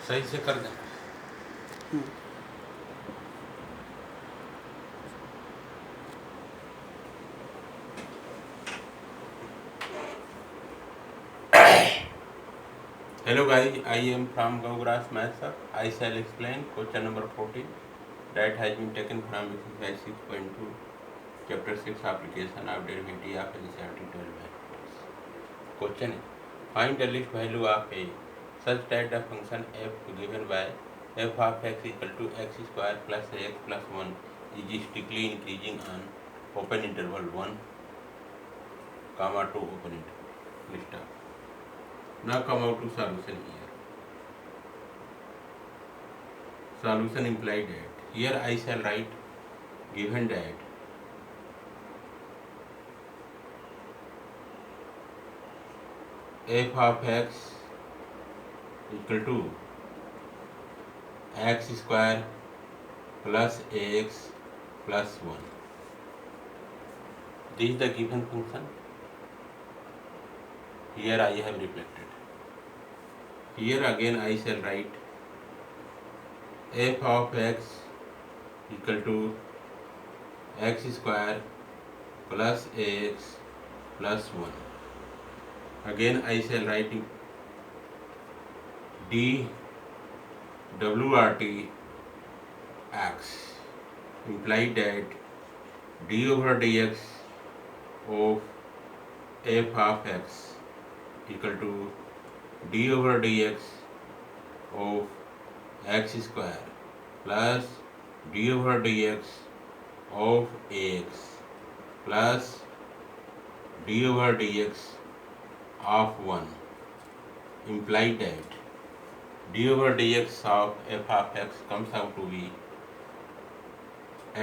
सही से कर दें। Hello guys, I am from Gaugrass Maths. I shall explain question number 14 that has been taken from exercise 6.2 chapter 6 application of derivative of initiality 12 variables. Question है, find the least value of a such that the function f given by f of x equal to x square plus x plus 1 is strictly increasing on open interval 1 comma 2 open interval. List out. Now come out to solution here. Solution implied that here I shall write given that f of x equal to x square plus ax plus 1. This is the given function. Here I have reflected. Here again I shall write f of x equal to x square plus ax plus 1. Again I shall write dwrt x implied that d over dx of f of x equal to d over dx of x square plus d over dx of ax plus d over dx of 1 implied that d over dx of f of x comes out to be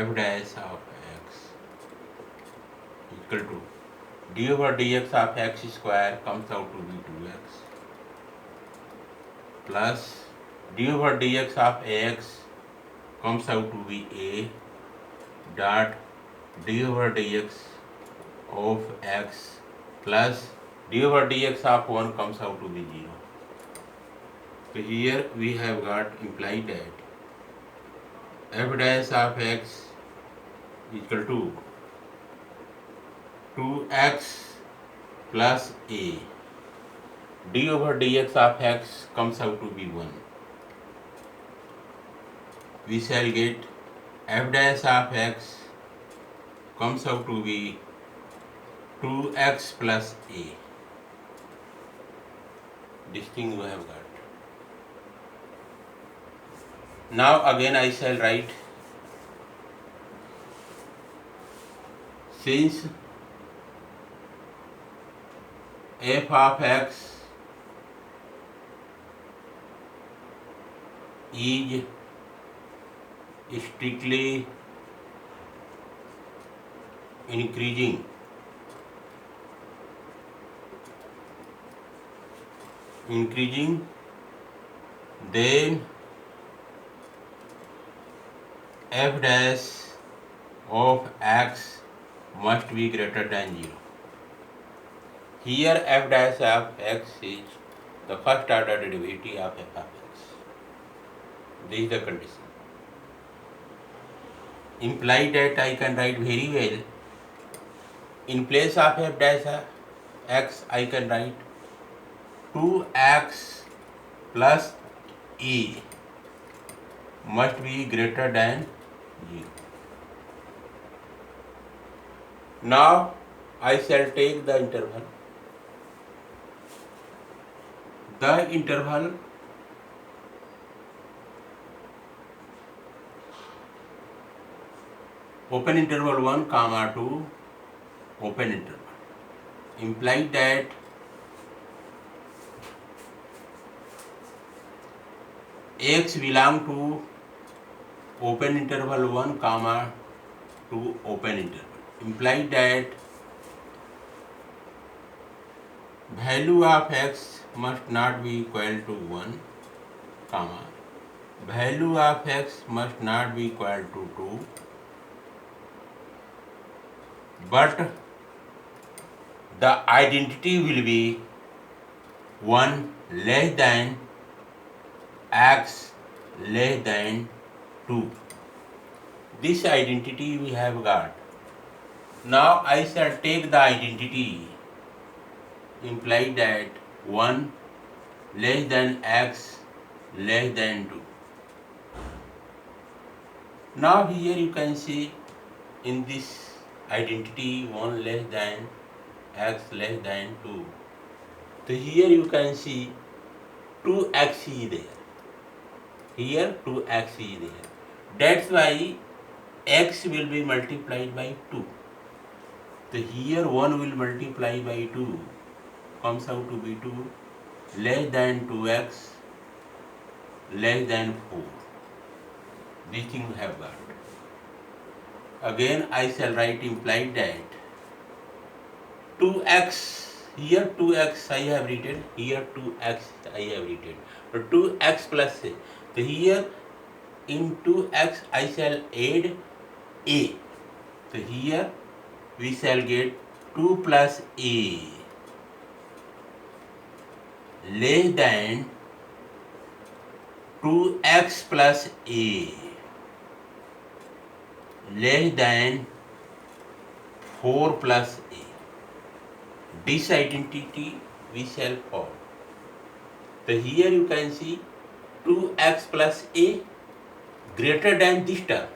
f dash of x equal to d over dx of x square comes out to be 2x plus d over dx of ax comes out to be a dot d over dx of x plus d over dx of 1 comes out to be 0. So here we have got implied that f dash of x equal to 2x plus a. D over dx of x comes out to be 1. We shall get f dash of x comes out to be 2x plus a. This thing we have got. Now again I shall write, since f of x is strictly increasing then f dash of x must be greater than 0. Here f dash of x is the first order derivative of f of x. This is the condition. Implied that I can write very well. In place of f dash of x I can write 2x plus e must be greater than 0. Now I shall take the interval. The interval open interval 1 comma 2 open interval implied that x belong to open interval 1 comma 2 open interval implied that value of x must not be equal to 1 comma value of x must not be equal to 2 but the identity will be 1 less than x less than 2. This identity we have got. Now I shall take the identity implied that 1 less than x less than 2. Now here you can see in this identity 1 less than x less than 2. So here you can see 2x is there. Here 2x is there. That's why x will be multiplied by 2. So here 1 will multiply by 2, comes out to be 2 less than 2x less than 4. This thing we have got. Again I shall write implied that 2x, here 2x I have written, here 2x I have written. So 2x plus a. So here in 2x I shall add a. So here we shall get 2 plus a less than 2x plus a less than 4 plus a. This identity we shall form. So here you can see 2x plus a greater than this term.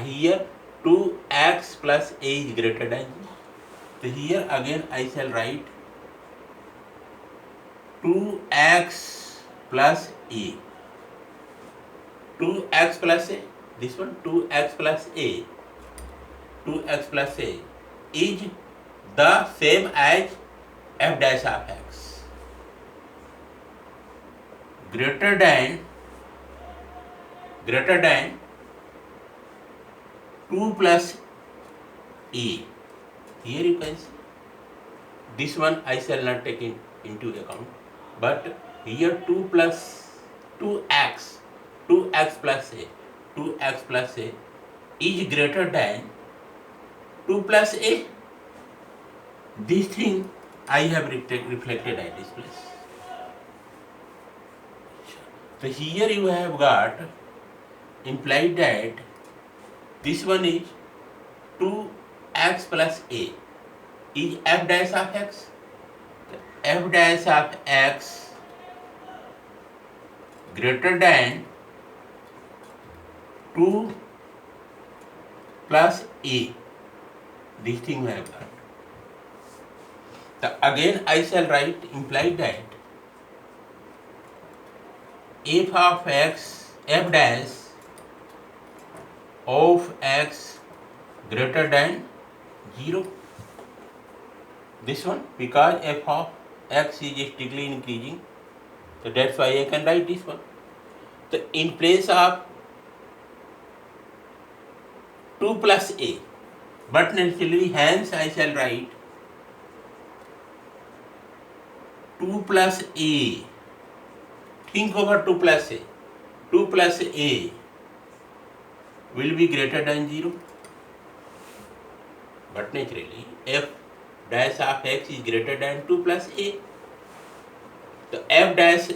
Here 2x plus a is greater than this. So here again I shall write 2x plus a. 2x plus a, this one 2x plus a. 2x plus a is the same as f dash of x. Greater than 2 plus a. Here you can see. This one I shall not take into account. But here 2 plus 2x plus a. 2x plus a is greater than 2 plus a. This thing I have reflected at this place. So here you have got implied that this one is 2x plus a is f dash of x. F dash of x greater than 2 plus a. This thing we have got. So again I shall write implied that f of x, f dash of x greater than 0. This one, because f of x is strictly increasing, so that's why I can write this one. So in place of 2 plus a, but naturally hence I shall write 2 plus a. Think over 2 plus a. 2 plus a will be greater than 0. But naturally f dash of x is greater than 2 plus a. So f dash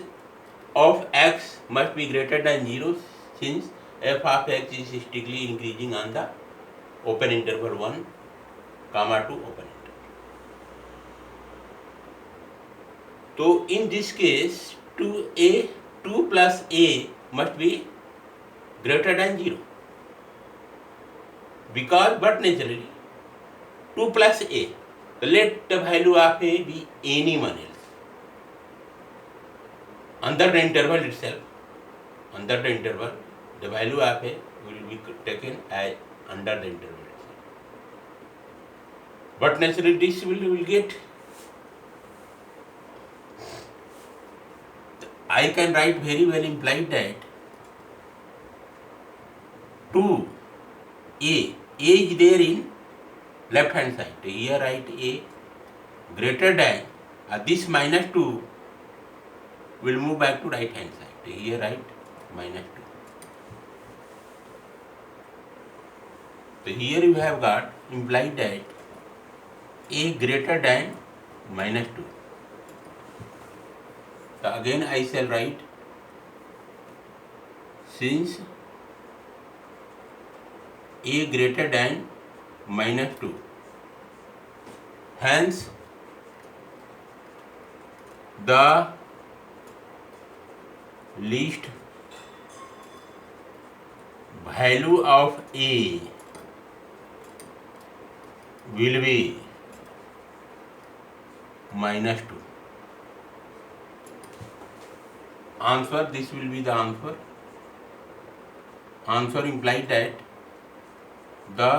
of x must be greater than 0 since f of x is strictly increasing on the open interval 1, comma 2 open interval. So in this case 2 plus a must be greater than 0. Because but naturally 2 plus a, so let the value of a be anyone else. Under the interval itself, the value of a will be taken as under the interval itself. But naturally this will get, I can write very well implied that 2 a is there in left hand side. Here write a greater than, this minus 2 will move back to right hand side. Here write minus 2. So here you have got implied that a greater than minus 2. So again I shall write since a greater than -2, hence the least value of a will be -2. Answer, this will be the answer. Answer implies that the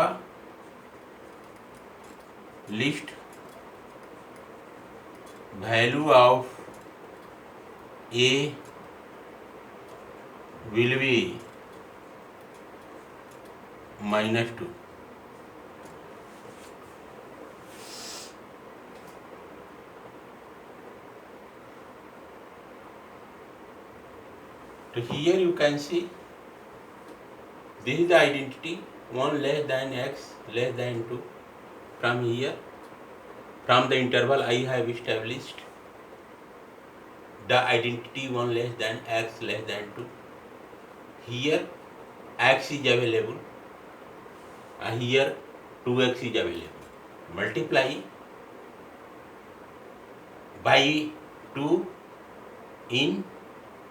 least value of a will be -2. So here you can see this is the identity 1 less than x less than 2. From here, from the interval I have established the identity 1 less than x less than 2. Here x is available and here 2x is available. Multiply by 2 in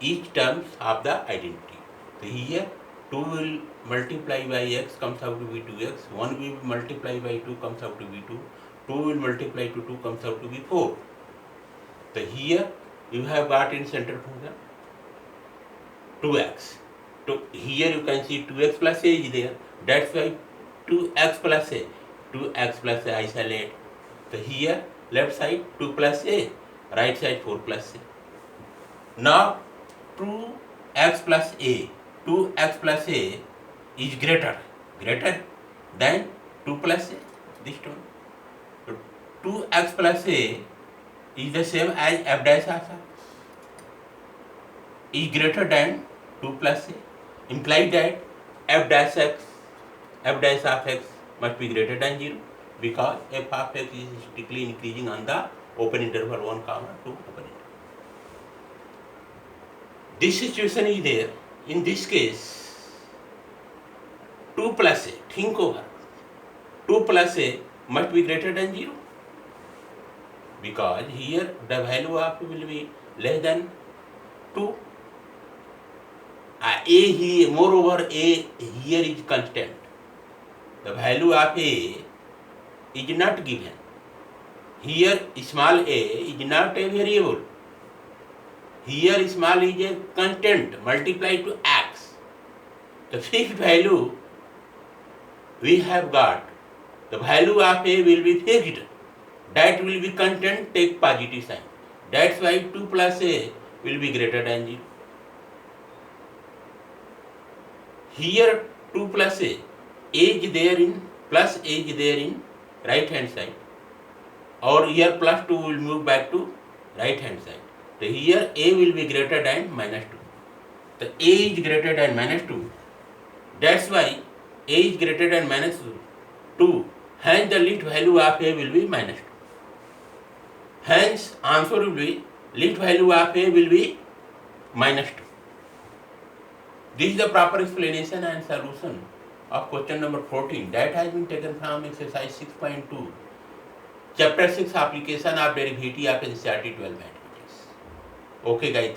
each terms of the identity. So here 2 will multiply by x comes out to be 2x, 1 will multiply by 2 comes out to be 2, 2 will multiply to 2 comes out to be 4. So here you have got in center function 2x. So here you can see 2x plus a is there, that's why 2x plus a, 2x plus a isolate. So here left side 2 plus a, right side 4 plus a. Now 2x plus a, 2x plus a is greater than 2 plus a, this one. So 2x plus a is the same as f dash alpha, is greater than 2 plus a, implies that f dash of x must be greater than 0 because f of x is strictly increasing on the open interval 1 comma 2 open interval. This situation is there. In this case 2 plus a, think over, 2 plus a must be greater than 0 because here the value of will be less than 2. A here, moreover a here is constant. The value of a is not given. Here small a is not a variable. Here small is a constant multiplied to x. The fixed value we have got, the value of a will be fixed. That will be constant, take positive sign. That's why 2 plus a will be greater than 0. Here 2 plus a is there in, plus a is there in right hand side, or here plus 2 will move back to right hand side. So here a will be greater than -2. The a is greater than -2. That's why a is greater than -2. Hence the least value of a will be -2. Hence answer will be least value of a will be -2. This is the proper explanation and solution of question number 14 that has been taken from exercise 6.2, chapter 6, application of derivative of NCERT 12 mathematics. Okay guys.